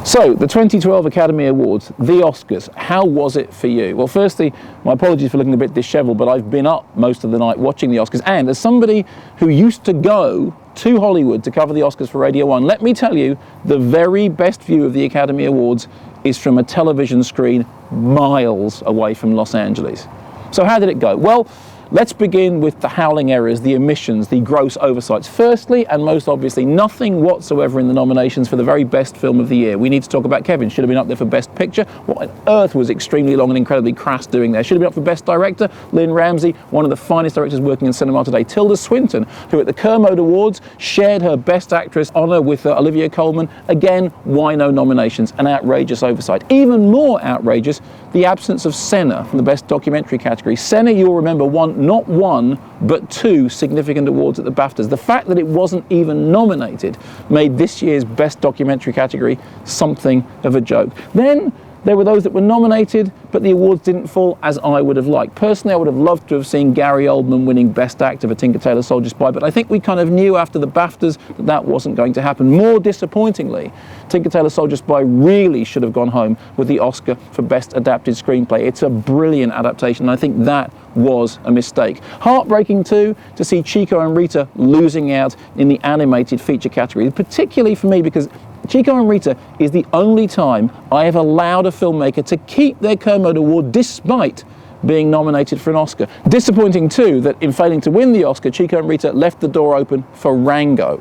So, the 2012 Academy Awards, the Oscars, how was it for you? Well, firstly, my apologies for looking a bit disheveled, but I've been up most of the night watching the Oscars, and as somebody who used to go to Hollywood to cover the Oscars for Radio 1, let me tell you, the very best view of the Academy Awards is from a television screen miles away from Los Angeles. So how did it go? Well, let's begin with the howling errors, the omissions, the gross oversights. Firstly, and most obviously, nothing whatsoever in the nominations for the very best film of the year. We need to talk about Kevin. Should have been up there for Best Picture. What on earth was extremely long and incredibly crass doing there? Should have been up for Best Director. Lynn Ramsey, one of the finest directors working in cinema today. Tilda Swinton, who at the Kermode Awards shared her Best Actress honour with Olivia Colman. Again, why no nominations? An outrageous oversight. Even more outrageous, the absence of Senna from the Best Documentary category. Senna, you'll remember, won not one, but two significant awards at the BAFTAs. The fact that it wasn't even nominated made this year's Best Documentary category something of a joke. Then there were those that were nominated, but the awards didn't fall as I would have liked. Personally, I would have loved to have seen Gary Oldman winning Best Actor for Tinker Tailor Soldier Spy, but I think we kind of knew after the BAFTAs that that wasn't going to happen. More disappointingly, Tinker Tailor Soldier Spy really should have gone home with the Oscar for Best Adapted Screenplay. It's a brilliant adaptation, and I think that was a mistake. Heartbreaking too to see Chico and Rita losing out in the animated feature category, particularly for me because Chico and Rita is the only time I have allowed a filmmaker to keep their Kermode Award despite being nominated for an Oscar. Disappointing too that in failing to win the Oscar, Chico and Rita left the door open for Rango,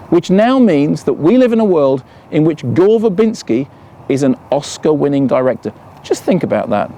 which now means that we live in a world in which Gore Verbinski is an Oscar-winning director. Just think about that.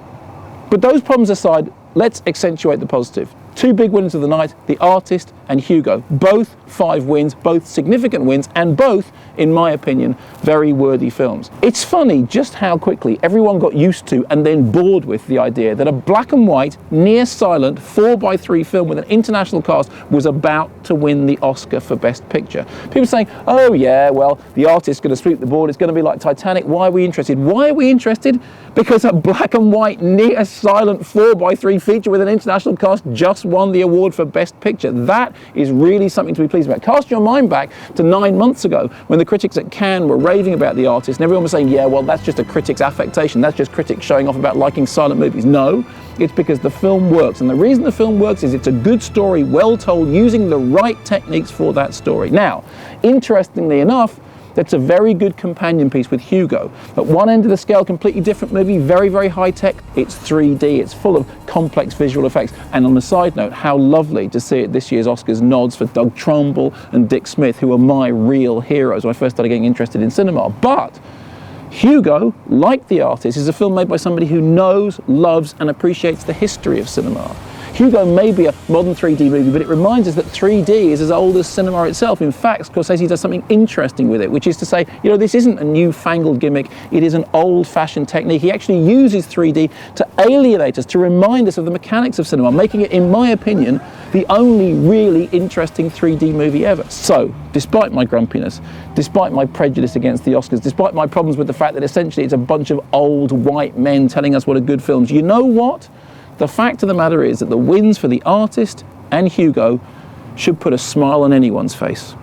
But those problems aside, let's accentuate the positive. Two big winners of the night, The Artist and Hugo. Both 5 wins, both significant wins, and both, in my opinion, very worthy films. It's funny just how quickly everyone got used to and then bored with the idea that a black and white, near-silent 4:3 film with an international cast was about to win the Oscar for Best Picture. People saying, oh yeah, well, The Artist's going to sweep the board, it's going to be like Titanic, why are we interested? Why are we interested? Because a black and white, near-silent 4:3 feature with an international cast just won the award for Best Picture. That is really something to be pleased about. Cast your mind back to 9 months ago when the critics at Cannes were raving about The Artist and everyone was saying, yeah, well, that's just a critic's affectation. That's just critics showing off about liking silent movies. No, it's because the film works. And the reason the film works is it's a good story, well told, using the right techniques for that story. Now, interestingly enough, that's a very good companion piece with Hugo. At one end of the scale, completely different movie, very, very high tech. It's 3D, it's full of complex visual effects. And on a side note, how lovely to see at this year's Oscars nods for Doug Trumbull and Dick Smith, who are my real heroes when I first started getting interested in cinema. But Hugo, like The Artist, is a film made by somebody who knows, loves, and appreciates the history of cinema. Hugo may be a modern 3D movie, but it reminds us that 3D is as old as cinema itself. In fact, Scorsese does something interesting with it, which is to say, you know, this isn't a newfangled gimmick, it is an old-fashioned technique. He actually uses 3D to alienate us, to remind us of the mechanics of cinema, making it, in my opinion, the only really interesting 3D movie ever. So, despite my grumpiness, despite my prejudice against the Oscars, despite my problems with the fact that essentially it's a bunch of old white men telling us what are good films, you know what? The fact of the matter is that the wins for The Artist and Hugo should put a smile on anyone's face.